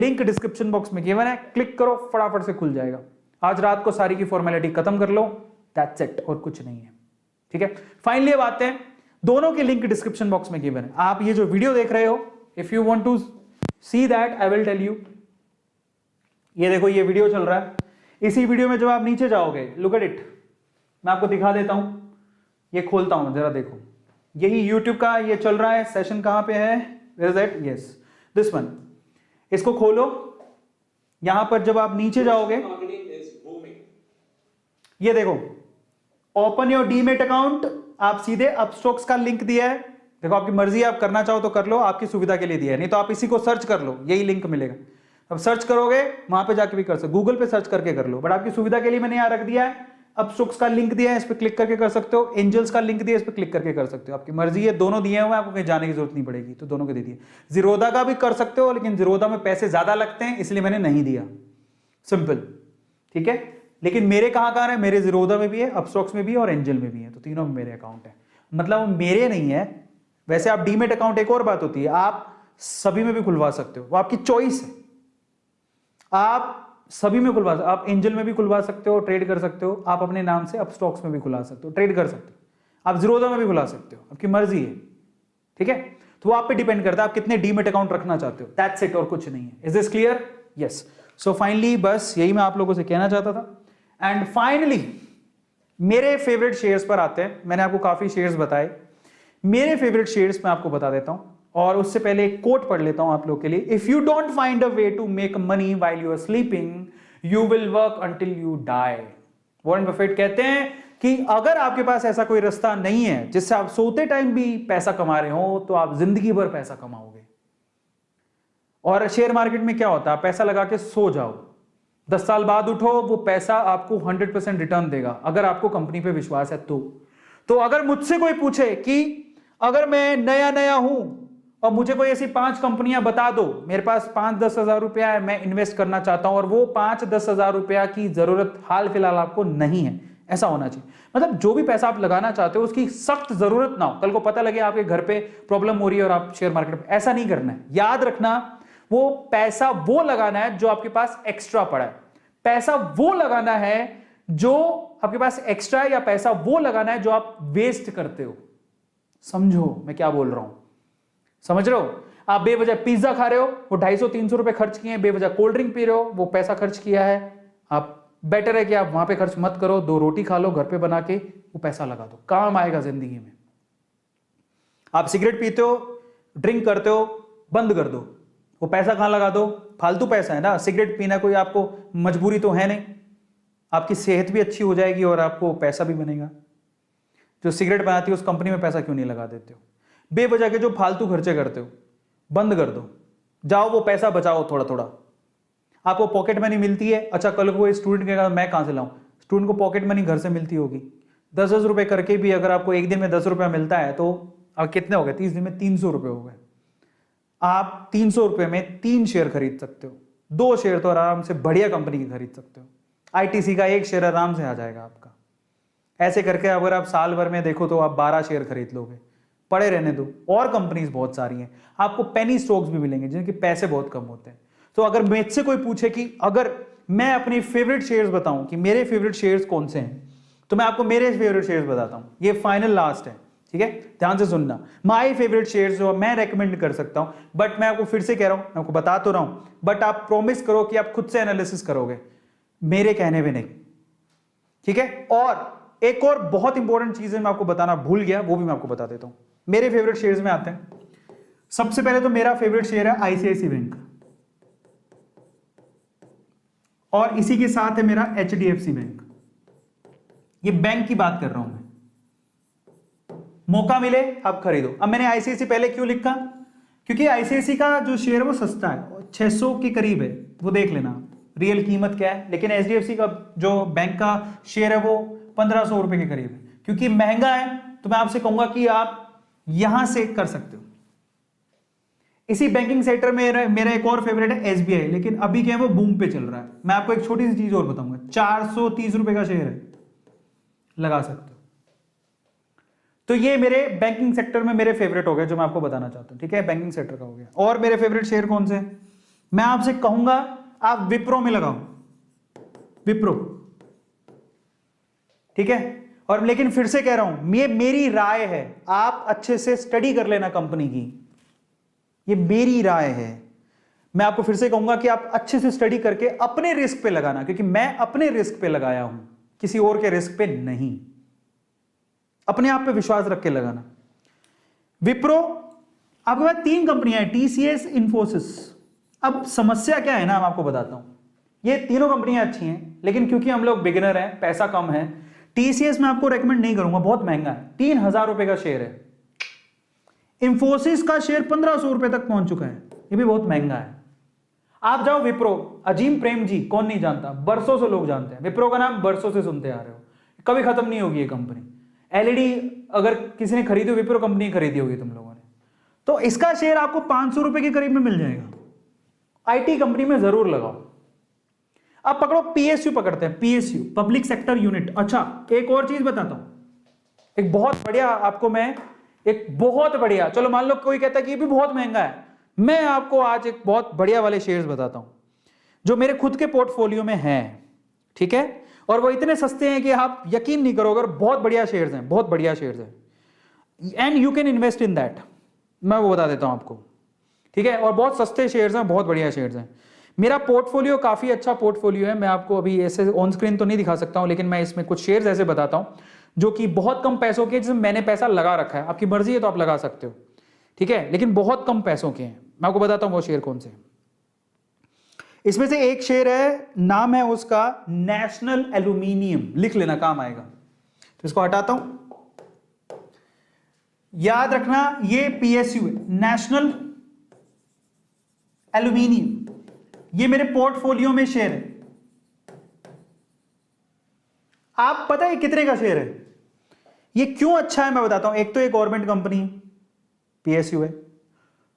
Link description box में given है, click करो, फटाफट से खुल जाएगा। आज रात को सारी की फॉर्मेलिटी खत्म कर लो, दैट्स इट, और कुछ नहीं है। ठीक है, फाइनली अब आते हैं, दोनों के लिंक डिस्क्रिप्शन बॉक्स में गिवन है। आप ये जो वीडियो देख रहे हो, if you want to see that I will tell you. ये देखो, ये वीडियो चल रहा है। इसी वीडियो में जब आप नीचे जाओगे, लुक एट इट, मैं आपको दिखा देता हूं, ये खोलता हूं जरा, देखो यही YouTube का ये चल रहा है। सेशन कहां पे है, where is that, yes this one. इसको खोलो, यहां पर जब आप नीचे जाओगे, ये देखो, ओपन योर डीमेट अकाउंट, आप सीधे अपस्टॉक्स का लिंक दिया है। देखो आपकी मर्जी, आप करना चाहो तो कर लो, आपकी सुविधा के लिए दिया है, नहीं तो आप इसी को सर्च कर लो, यही लिंक मिलेगा। अब सर्च करोगे वहां पे जाके भी कर सकते, गूगल पे सर्च करके कर लो, बट आपकी सुविधा के लिए मैंने यहां रख दिया है। अपस्टॉक्स का लिंक दिया है, इस पर क्लिक करके कर सकते हो। एंजल्स का लिंक दिया है, इस पर क्लिक करके कर सकते हो, आपकी मर्जी है। दोनों दिए हुए हैं, आपको कहीं जाने की जरूरत नहीं पड़ेगी, तो दोनों के दे दिए। जीरोधा का भी कर सकते हो, लेकिन जीरोधा में पैसे ज्यादा लगते हैं, इसलिए मैंने नहीं दिया, सिंपल। ठीक है, लेकिन मेरे कहां है, मेरे जीरोधा में भी है, अपस्टॉक्स में भी है और एंजल में भी है, तो तीनों में मेरे अकाउंट है। मतलब मेरे नहीं है। वैसे आप डीमेट अकाउंट, एक और बात होती है, आप सभी में भी खुलवा सकते हो, वो आपकी चॉइस है। आप सभी में खुलवा सकते हो, आप एंजल में भी खुलवा सकते हो, ट्रेड कर सकते हो, आप अपने नाम से अपस्टॉक्स में भी खुलवा सकते हो, ट्रेड कर सकते हो, आप जीरोधा में भी खुला सकते हो, आपकी मर्जी है। ठीक है, तो वो आप पे डिपेंड करता है आप कितने डीमेट अकाउंट रखना चाहते हो, दैट्स इट, और कुछ नहीं है। Is this clear? Yes. So finally बस यही मैं आप लोगों से कहना चाहता था। एंड फाइनली मेरे फेवरेट शेयर्स पर आते हैं। मैंने आपको काफी शेयर्स बताए, मेरे फेवरेट शेयर्स मैं आपको बता देता हूं, और उससे पहले एक कोट पढ़ लेता हूं आप लोगों के लिए। If you don't find a way to make money while you are sleeping, you will work until you die. Warren Buffett कहते हैं कि अगर आपके पास ऐसा कोई रास्ता नहीं है जिससे आप सोते टाइम भी पैसा कमा रहे हो, तो आप जिंदगी भर पैसा कमाओगे। और शेयर मार्केट में क्या होता है, पैसा लगा के सो जाओ, 10 साल बाद उठो, वो पैसा आपको 100% रिटर्न देगा, अगर आपको कंपनी पे विश्वास है तो अगर मुझसे कोई पूछे कि अगर मैं नया हूं और मुझे कोई ऐसी 5 कंपनियां बता दो, मेरे पास 5-10 हजार रुपया है, मैं इन्वेस्ट करना चाहता हूं, और वो 5-10 हजार रुपया की जरूरत हाल फिलहाल आपको नहीं है, ऐसा होना चाहिए। मतलब जो भी पैसा आप लगाना चाहते हो उसकी सख्त जरूरत ना हो, कल को पता लगे आपके घर पे प्रॉब्लम हो रही है और आप शेयर मार्केट में, ऐसा नहीं करना है। याद रखना, वो पैसा वो लगाना है जो आपके पास एक्स्ट्रा पड़ा है, पैसा वो लगाना है जो आपके पास एक्स्ट्रा है, या पैसा वो लगाना है जो आप वेस्ट करते हो। समझो मैं क्या बोल रहा हूं, समझ रहे हो? आप बेवजह पिज्जा खा रहे हो, वो 250-300 रुपए खर्च किए हैं, बेवजह कोल्ड ड्रिंक पी रहे हो, वो पैसा खर्च किया है। आप बेटर है कि आप वहां पे खर्च मत करो, 2 रोटी खा लो घर पे बना के, वो पैसा लगा दो, काम आएगा जिंदगी में। आप सिगरेट पीते हो, ड्रिंक करते हो, बंद कर दो, वो पैसा कहां लगा दो, फालतू पैसा है ना। सिगरेट पीना कोई आपको मजबूरी तो है नहीं, आपकी सेहत भी अच्छी हो जाएगी और आपको पैसा भी बनेगा। जो सिगरेट बनाती है उस कंपनी में पैसा क्यों नहीं लगा देते हो? बेवजह के जो फालतू खर्चे करते हो बंद कर दो, जाओ वो पैसा बचाओ थोड़ा थोड़ा। आपको पॉकेट मनी मिलती है, अच्छा कल को स्टूडेंट के मैं कहां से लाऊं, स्टूडेंट को पॉकेट मनी घर से मिलती होगी, 10-10 रुपए करके भी अगर आपको एक दिन में 10 रुपया मिलता है तो अब कितने हो गए, 30 दिन में 300 रुपए हो गए। आप 300 रुपए में 3 शेयर खरीद सकते हो, 2 शेयर तो आराम से बढ़िया कंपनी की खरीद सकते हो। आईटीसी का 1 शेयर आराम से आ जाएगा आपका। ऐसे करके अगर आप साल भर में देखो तो आप 12 शेयर खरीद लोगे, पड़े रहने दो। और कंपनीज बहुत सारी हैं, आपको पेनी स्टॉक्स भी मिलेंगे जिनके पैसे बहुत कम होते हैं। तो अगर मुझसे कोई पूछे कि अगर मैं अपनी फेवरेट शेयर्स बताऊं कि मेरे फेवरेट शेयर्स कौन से हैं, तो मैं आपको मेरे फेवरेट शेयर्स बताता हूं। ये फाइनल लास्ट है, ठीक है, ध्यान से सुनना। माय फेवरेट शेयर्स जो मैं रेकमेंड कर सकता हूं, बट मैं आपको फिर से कह रहा हूं, मैं आपको बता तो रहा हूं, बट आप प्रॉमिस करो कि आप खुद से एनालिसिस करोगे, मेरे कहने पे नहीं, ठीक है। और एक और बहुत इंपॉर्टेंट चीज है, मैं आपको बताना भूल गया, वो भी मैं आपको बता देता हूं। मेरे फेवरेट शेयर्स में आते हैं। सबसे पहले तो मेरा फेवरेट शेयर है आईसीआईसी बैंक, और इसी के साथ है मेरा एचडीएफसी बैंक। ये बैंक की बात कर रहा हूं मैं, मौका मिले आप खरीदो। अब मैंने आईसीआईसी पहले क्यों लिखा, क्योंकि आईसीआईसी का जो शेयर है वो सस्ता है, 600 के करीब है, वो देख लेना रियल कीमत क्या है। लेकिन एचडीएफसी का जो बैंक का शेयर है वो 1500 रुपए के करीब है। क्योंकि महंगा है तो मैं आपसे कहूंगा कि आप यहां से कर सकते हो। इसी बैंकिंग सेक्टर में मेरा एक और फेवरेट है एसबीआई, लेकिन अभी क्या है वो बूम पे चल रहा है। मैं आपको एक छोटी सी चीज और बताऊंगा, 430 रुपए का शेयर है, लगा सकते हो। तो ये मेरे बैंकिंग सेक्टर में मेरे फेवरेट हो गए जो मैं आपको बताना चाहता हूं, ठीक है, बैंकिंग सेक्टर का हो गया। और मेरे फेवरेट शेयर कौन से हैं, मैं आपसे कहूंगा आप विप्रो में लगाओ, विप्रो, ठीक है। और लेकिन फिर से कह रहा हूं, ये मेरी राय है, आप अच्छे से स्टडी कर लेना कंपनी की, ये मेरी राय है। मैं आपको फिर से कहूंगा कि आप अच्छे से स्टडी करके अपने रिस्क पे लगाना, क्योंकि मैं अपने रिस्क पे लगाया हूं, किसी और के रिस्क पे नहीं। अपने आप पे विश्वास रख के लगाना। विप्रो, आपके पास 3 कंपनियां हैं, टीसीएस, इंफोसिस। अब समस्या क्या है ना, मैं आपको बताता हूं। ये तीनों कंपनियां अच्छी हैं, लेकिन क्योंकि हम लोग बिगिनर हैं, पैसा कम है, टीसीएस मैं आपको रेकमेंड नहीं करूंगा, बहुत महंगा है, 3000 रुपए का शेयर है। इंफोसिस का शेयर 1500 रुपए तक पहुंच चुका है, ये भी बहुत महंगा है। आप जाओ विप्रो, अजीम प्रेम जी, कौन नहीं जानता, बरसों से लोग जानते हैं, विप्रो का नाम बरसों से सुनते आ रहे हो, कभी खत्म नहीं होगी ये कंपनी। एलईडी अगर किसी ने खरीदी, विप्रो कंपनी खरीदी होगी तुम लोगों ने, तो इसका शेयर आपको 500 रुपए के करीब में मिल जाएगा। आईटी कंपनी में जरूर लगाओ। अब पकड़ो, पीएसयू पकड़ते हैं, पीएसयू, पब्लिक सेक्टर यूनिट। अच्छा, एक और चीज बताता हूं, एक बहुत बढ़िया आपको मैं, एक बहुत बढ़िया, चलो मान लो कोई कहता है कि ये भी बहुत महंगा है, मैं आपको आज एक बहुत बढ़िया वाले शेयर्स बताता हूं जो मेरे खुद के पोर्टफोलियो में हैं, ठीक है। और वो इतने सस्ते हैं कि आप यकीन नहीं करोगे, बहुत बढ़िया शेयर्स हैं, बहुत बढ़िया शेयर्स हैं, and you can invest in that, मैं वो बता देता हूं आपको, ठीक है। और बहुत सस्ते शेयर्स हैं, बहुत बढ़िया शेयर्स हैं। मेरा पोर्टफोलियो काफी अच्छा पोर्टफोलियो है, मैं आपको अभी ऐसे ऑन स्क्रीन तो नहीं दिखा सकता हूं, लेकिन मैं इसमें कुछ शेयर्स ऐसे बताता हूं जो कि बहुत कम पैसों के, जिसमें मैंने पैसा लगा रखा है, आपकी मर्जी है तो आप लगा सकते हो, ठीक है, लेकिन बहुत कम पैसों के हैं। मैं आपको बताता हूं वो शेयर कौन से। इसमें से एक शेयर है, नाम है उसका नेशनल एल्यूमिनियम, लिख लेना, काम आएगा। तो इसको हटाता हूं, याद रखना ये पीएसयू है, नेशनल एल्यूमिनियम, ये मेरे पोर्टफोलियो में शेयर है। आप पता है कितने का शेयर है, ये क्यों अच्छा है मैं बताता हूं। एक तो ये गवर्नमेंट कंपनी है, पीएसयू है।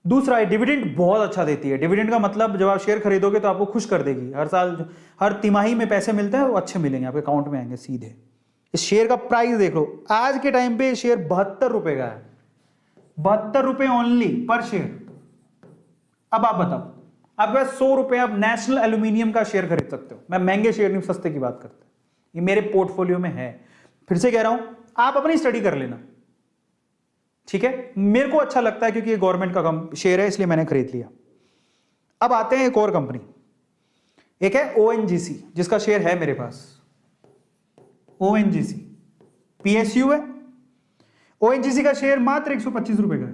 दूसरा है डिविडेंड बहुत अच्छा देती है। डिविडेंड का मतलब जब आप शेयर खरीदोगे तो आपको खुश कर देगी, हर साल, हर तिमाही में पैसे मिलते हैं वो अच्छे मिलेंगे, आपके अकाउंट में आएंगे सीधे। इस शेयर का प्राइस देख लो, आज के टाइम पे शेयर 72 रुपए का है, 72 रुपए ओनली पर शेयर। अब आप बताओ, आपके पास 100 रुपए आप नेशनल एल्यूमिनियम का शेयर खरीद सकते हो। मैं महंगे शेयर नहीं, सस्ते की बात करते, ये मेरे पोर्टफोलियो में है। फिर से कह रहा हूं, आप अपनी स्टडी कर लेना, ठीक है। मेरे को अच्छा लगता है क्योंकि ये गवर्नमेंट का शेयर है, इसलिए मैंने खरीद लिया। अब आते हैं एक और कंपनी, एक है ओएनजीसी, जिसका शेयर है मेरे पास। ओएनजीसी पीएसयू है, ओएनजीसी का शेयर मात्र 125 रुपए का है,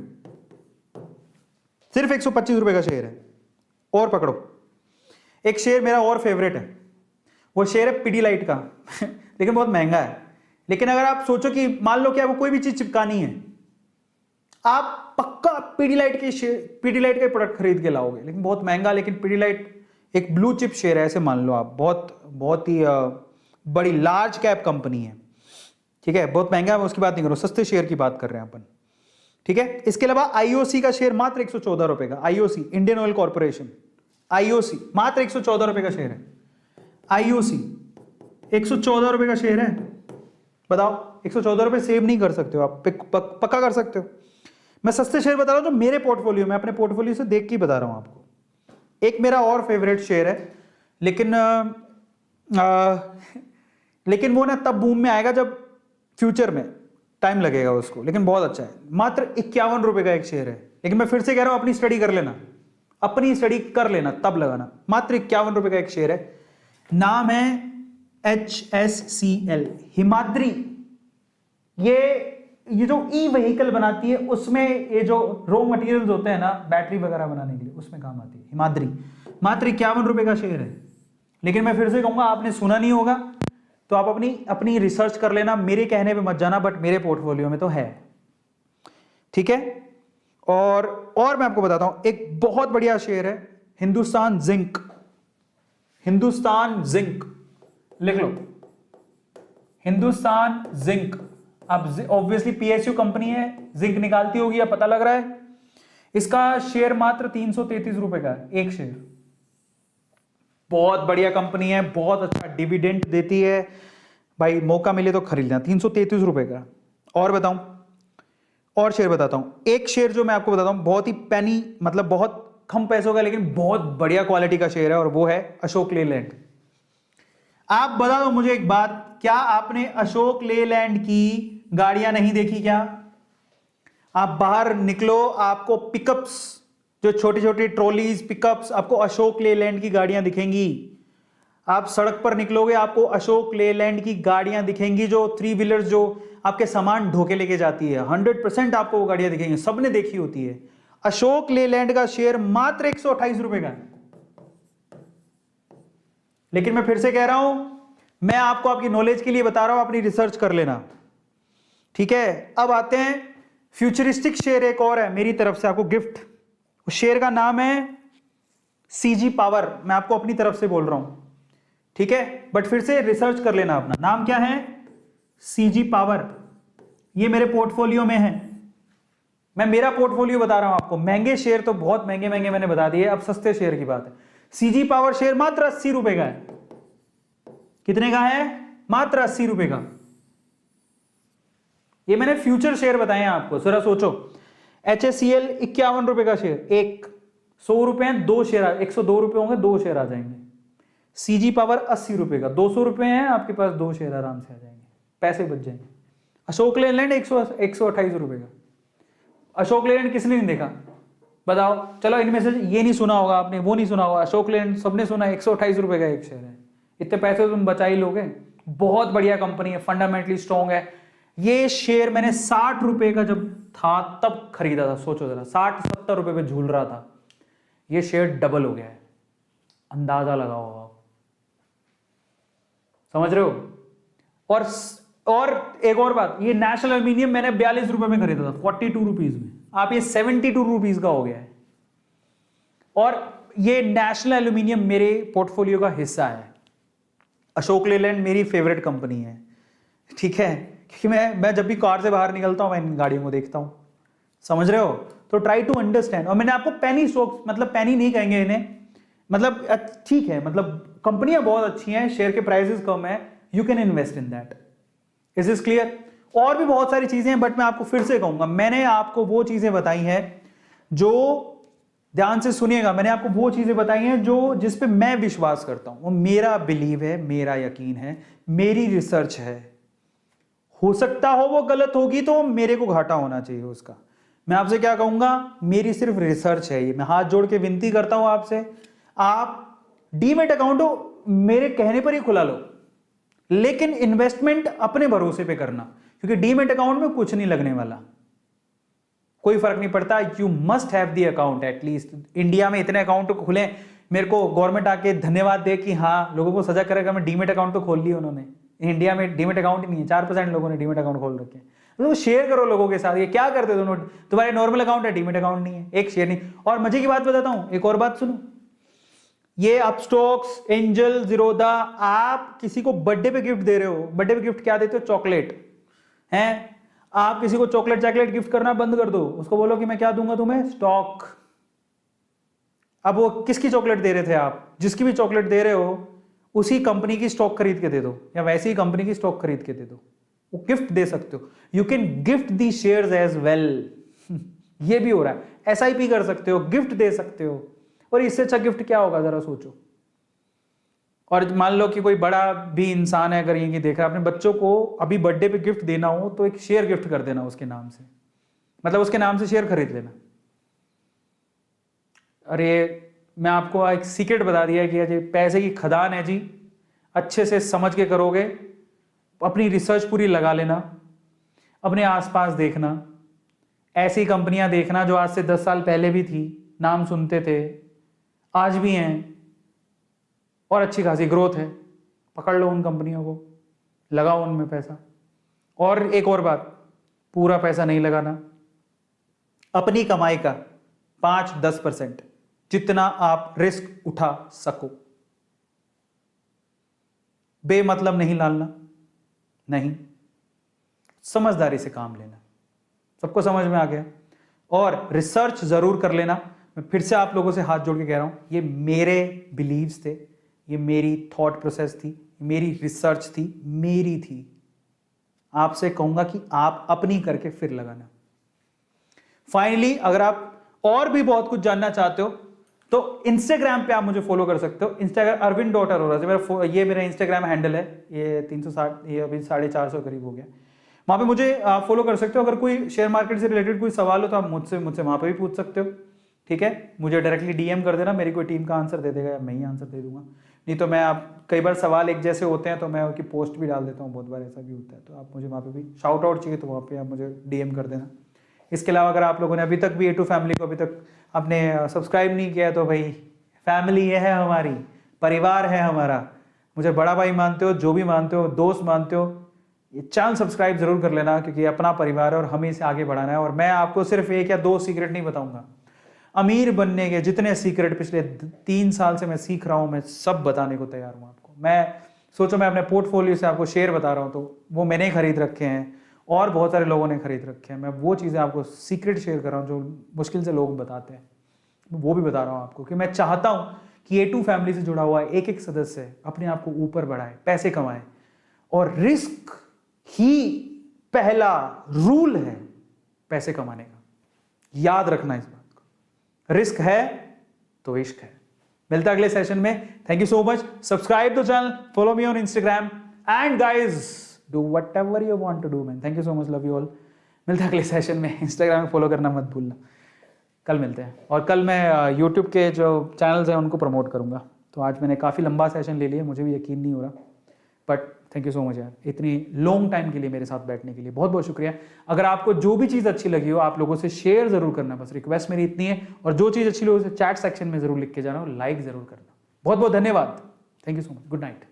सिर्फ 125 रुपए का शेयर है। और पकड़ो, एक शेयर मेरा और फेवरेट है, वो शेयर है पिडीलाइट का लेकिन बहुत महंगा है। लेकिन अगर आप सोचो कि मान लो कि आपको कोई भी चीज चिपकानी है, आप पक्का पिडीलाइट के प्रोडक्ट खरीद के लाओगे, लेकिन बहुत महंगा। लेकिन पिडीलाइट एक ब्लू चिप शेयर है, ऐसे मान लो आप, बहुत ही बड़ी लार्ज कैप कंपनी है, ठीक है। बहुत महंगा है, मैं उसकी बात नहीं कर रहा हूं, सस्ते शेयर की बात कर रहे हैं अपन, ठीक है। इसके अलावा आईओसी का शेयर मात्र 114 रुपए का, IOC Indian oil corporation, IOC मात्र 114 रुपए का शेयर है। आईओसी 114 रुपए का शेयर है, बताओ 114 रुपए सेव नहीं कर सकते हो आप, पक्का कर सकते हो। मैं सस्ते शेयर बता रहा हूं जो मेरे पोर्टफोलियो में, अपने पोर्टफोलियो से देख के बता रहा हूं आपको। एक मेरा और फेवरेट शेयर है, लेकिन वो ना तब बूम में आएगा जब फ्यूचर में, टाइम लगेगा उसको, लेकिन बहुत अच्छा है। मात्र 51 रुपए का एक शेयर है, लेकिन मैं फिर से कह रहा हूं अपनी स्टडी कर लेना, अपनी स्टडी कर लेना तब लगाना। मात्र 51 रुपए का एक शेयर है, नाम है HSCL, हिमाद्री। ये जो ई व्हीकल बनाती है, उसमें ये जो रॉ मटेरियल्स होते हैं ना, बैटरी वगैरह बनाने के लिए, उसमें काम आती है हिमाद्री। मात्र 51 रुपए का शेयर है। लेकिन मैं फिर से कहूंगा, आपने सुना नहीं होगा तो आप अपनी रिसर्च कर लेना, मेरे कहने पे मत जाना, बट मेरे पोर्टफोलियो में तो है, ठीक है। और मैं आपको बताता हूं, एक बहुत बढ़िया शेयर है हिंदुस्तान जिंक। हिंदुस्तान जिंक लिख लो, हिंदुस्तान जिंक। अब ऑब्वियसली पीएसयू कंपनी है, जिंक निकालती होगी, अब पता लग रहा है। इसका शेयर मात्र 333 रुपए का है, एक शेयर। बहुत बढ़िया कंपनी है, बहुत अच्छा डिविडेंड देती है भाई, मौका मिले तो खरीद लेना, 333 रुपए का। और बताऊं, और शेयर बताता हूं, एक शेयर जो मैं आपको बताता हूं, बहुत ही पेनी, मतलब बहुत कम पैसों का लेकिन बहुत बढ़िया क्वालिटी का शेयर है, और वो है अशोक लेलैंड। आप बता दो मुझे एक बात, क्या आपने अशोक लेलैंड की गाड़ियां नहीं देखी क्या? आप बाहर निकलो, आपको पिकअप्स, जो छोटी छोटी ट्रॉलीज पिकअप्स, आपको अशोक लेलैंड की गाड़ियां दिखेंगी। आप सड़क पर निकलोगे, आपको अशोक लेलैंड की गाड़ियां दिखेंगी, जो 3 व्हीलर्स जो आपके सामान ढोके लेके जाती है। 100% आपको वो गाड़ियां दिखेंगी, सबने देखी होती है। अशोक लेलैंड का शेयर मात्र 128 रुपए का है। लेकिन मैं फिर से कह रहा हूं, मैं आपको आपकी नॉलेज के लिए बता रहा हूं, अपनी रिसर्च कर लेना, ठीक है। अब आते हैं फ्यूचरिस्टिक शेयर, एक और है मेरी तरफ से आपको गिफ्ट। उस शेयर का नाम है सीजी पावर, मैं आपको अपनी तरफ से बोल रहा हूं, ठीक है, बट फिर से रिसर्च कर लेना। अपना नाम क्या है? CG power. ये मेरे पोर्टफोलियो में है, मैं मेरा पोर्टफोलियो बता रहा हूं आपको। महंगे शेयर तो बहुत महंगे महंगे मैंने बता दिए, अब सस्ते शेयर की बात है। सीजी पावर शेयर मात्र 80 रुपए का है। कितने का है? मात्र 80 रुपए का। ये मैंने फ्यूचर शेयर बताए हैं आपको, जरा सोचो। HSCL 51 रुपए का शेयर, एक 100 रुपए, 2 शेयर, 102 रुपए होंगे, 2 शेयर आ जाएंगे। सीजी पावर 80 रुपए का, 200 रुपए हैं आपके पास, 2 शेयर आराम से आ जाएंगे, पैसे बच जाएंगे। अशोक लेलैंड 128 रुपए का। अशोक लेलैंड किसने नहीं देखा बताओ? चलो इनमें से ये नहीं सुना होगा आपने, वो नहीं सुना होगा, अशोक लेलैंड सबने सुना। 128 रुपए का एक शेयर है, इतने पैसे तुम बचा ही लोगे। बहुत बढ़िया कंपनी है, फंडामेंटली स्ट्रॉन्ग है। ये शेयर मैंने 60 रुपए का जब था तब खरीदा था। सोचो जरा, 60-70 रुपए पे झूल रहा था, ये शेयर डबल हो गया है। अंदाजा लगाओ आप, समझ रहे हो? और एक और बात, ये नेशनल एल्यूमिनियम मैंने 42 रुपए में खरीदा था, 42 रुपीज में। आप ये 72 रुपीज का हो गया है। और ये नेशनल एल्यूमिनियम मेरे पोर्टफोलियो का हिस्सा है। अशोक लेलैंड मेरी फेवरेट कंपनी है, ठीक है, क्योंकि मैं जब भी कार से बाहर निकलता हूं मैं इन गाड़ियों को देखता हूं, समझ रहे हो? तो ट्राई टू अंडरस्टैंड। और मैंने आपको पेनी स्टॉक्स, मतलब पेनी नहीं कहेंगे इन्हें, मतलब ठीक है, मतलब कंपनियां बहुत अच्छी हैं, शेयर के प्राइसेस कम है, you can invest in that. Is this clear? और भी बहुत सारी चीजें हैं, बट मैं आपको फिर से कहूंगा, मैंने आपको वो चीजें बताई हैं जो, ध्यान से सुनिएगा, मैंने आपको वो चीजें बताई हैं जो जिस पे मैं विश्वास करता हूं, वो मेरा बिलीव है, मेरा यकीन है, मेरी रिसर्च है। हो सकता हो वो गलत होगी तो मेरे को घाटा होना चाहिए उसका। मैं आपसे क्या कहूंगा, मेरी सिर्फ रिसर्च है ये। मैं हाथ जोड़ के विनती करता हूं आपसे, आप डीमैट अकाउंट मेरे कहने पर ही खुला लो, लेकिन इन्वेस्टमेंट अपने भरोसे पे करना, क्योंकि डीमैट अकाउंट में कुछ नहीं लगने वाला, कोई फर्क नहीं पड़ता। You must have the account at least. India में इतने अकाउंट खुले, मेरे को गवर्नमेंट आके धन्यवाद दे कि हाँ, लोगों को सजा करेगा, मैं डीमैट अकाउंट तो खोल ली उन्होंने। इंडिया में डीमैट अकाउंट ही नहीं है, 4% लोगों ने डीमैट अकाउंट खोल रखे हैं। तो शेयर करो लोगों के साथ। ये क्या करते हो दोनों? तुम्हारे नॉर्मल अकाउंट है, डीमैट अकाउंट नहीं है, एक शेयर नहीं। और मजे की बात बताता हूं, एक और बात सुनो, ये अपस्टॉक्स, एंजल, जीरोधा, आप किसी को बर्थडे पे गिफ्ट दे रहे हो, बर्थडे पे गिफ्ट क्या देते हो? चॉकलेट हैं। आप किसी को चॉकलेट गिफ्ट करना बंद कर दो, उसको बोलो कि मैं क्या दूंगा तुम्हें? स्टॉक। अब वो किसकी चॉकलेट दे रहे थे आप? जिसकी भी चॉकलेट दे रहे हो उसी कंपनी की स्टॉक खरीद के दे दो, या वैसी ही कंपनी की स्टॉक खरीद के दे दो, वो गिफ्ट दे सकते हो। You can gift the shares as well. ये भी हो रहा है, SIP कर सकते हो, गिफ्ट दे सकते हो, और इससे अच्छा गिफ्ट क्या होगा जरा सोचो। और मान लो कि कोई बड़ा भी इंसान है, अगर ये देख रहा है, अपने बच्चों को अभी बर्थडे पे गिफ्ट देना हो तो एक शेयर गिफ्ट कर देना उसके नाम से, मतलब उसके नाम से शेयर खरीद लेना। अरे मैं आपको एक सीक्रेट बता दिया कि जी पैसे की खदान है जी, अच्छे से समझ के करोगे, अपनी रिसर्च पूरी लगा लेना, अपने आसपास देखना, ऐसी कंपनियां देखना जो आज से 10 साल पहले भी थी, नाम सुनते थे, आज भी हैं, और अच्छी खासी ग्रोथ है, पकड़ लो उन कंपनियों को, लगाओ उनमें पैसा। और एक और बात, पूरा पैसा नहीं लगाना, अपनी कमाई का 5-10% जितना आप रिस्क उठा सको, बेमतलब नहीं डालना, नहीं, समझदारी से काम लेना। सबको समझ में आ गया? और रिसर्च जरूर कर लेना। मैं फिर से आप लोगों से हाथ जोड़ के कह रहा हूं, ये मेरे बिलीव्स थे, ये मेरी थॉट प्रोसेस थी, मेरी रिसर्च थी, मेरी थी। आपसे कहूंगा कि आप अपनी करके फिर लगाना। फाइनली, अगर आप और भी बहुत कुछ जानना चाहते हो तो इंस्टाग्राम पे आप मुझे फॉलो कर सकते हो, इंस्टाग्राम अरविंद डॉट अरोरा, ये मेरा इंस्टाग्राम हैंडल है, ये 360, ये अभी 450 करीब हो गया। वहाँ पे मुझे फॉलो कर सकते हो। अगर कोई शेयर मार्केट से रिलेटेड कोई सवाल हो तो आप मुझसे वहाँ पे भी पूछ सकते हो, ठीक है। मुझे डायरेक्टली डीएम कर देना, मेरी कोई टीम का आंसर दे देगा या मैं ही आंसर दे दूंगा। नहीं तो मैं आप कई बार सवाल एक जैसे होते हैं तो मैं उनकी पोस्ट भी डाल देता हूँ, बहुत बार ऐसा भी होता है। तो आप मुझे वहाँ पे भी शाउट आउट चाहिए तो वहाँ पे आप मुझे डीएम कर देना। इसके अलावा अगर आप लोगों ने अभी तक भी A2 फैमिली को अभी तक आपने सब्सक्राइब नहीं किया तो भाई फैमिली ये है हमारी, परिवार है हमारा, मुझे बड़ा भाई मानते हो, जो भी मानते हो, दोस्त मानते हो, ये चैनल सब्सक्राइब जरूर कर लेना, क्योंकि अपना परिवार है और हमें इसे आगे बढ़ाना है। और मैं आपको सिर्फ 1 या 2 सीक्रेट नहीं बताऊंगा, अमीर बनने के जितने सीक्रेट पिछले 3 साल से मैं सीख रहा हूं, मैं सब बताने को तैयार हूं आपको। मैं सोचो मैं अपने पोर्टफोलियो से आपको शेयर बता रहा हूं तो वो मैंने खरीद रखे हैं और बहुत सारे लोगों ने खरीद रखे हैं। मैं वो चीज़ें आपको सीक्रेट शेयर कर रहा हूँ जो मुश्किल से लोग बताते हैं, वो भी बता रहा हूँ आपको कि मैं चाहता हूँ कि A2 फैमिली से जुड़ा हुआ एक एक सदस्य अपने आप को ऊपर बढ़ाए, पैसे कमाए। और रिस्क ही पहला रूल है पैसे कमाने का, याद रखना इस बात को। रिस्क है तो इश्क है। मिलता अगले सेशन में। Thank you so much. Subscribe the channel, follow me on Instagram and guys do whatever you want to do man. Thank you so much, love you all. मिलता अगले सेशन में। इंस्टाग्राम में फॉलो करना मत भूलना। कल मिलते हैं। और कल मैं यूट्यूब के जो चैनल्स हैं उनको प्रमोट करूंगा। तो आज मैंने काफ़ी लंबा सेशन ले लिया, मुझे भी यकीन नहीं हो रहा, but thank you so much यार, इतनी लॉन्ग टाइम के लिए मेरे साथ बैठने के लिए बहुत बहुत शुक्रिया। अगर आपको जो भी चीज़ अच्छी लगी हो आप लोगों से शेयर जरूर करना, बस रिक्वेस्ट मेरी इतनी है। और जो चीज़ अच्छी लगी उसे चैट सेक्शन में जरूर लिख के जाना और लाइक जरूर करना। बहुत बहुत धन्यवाद। Thank you so much. Good night.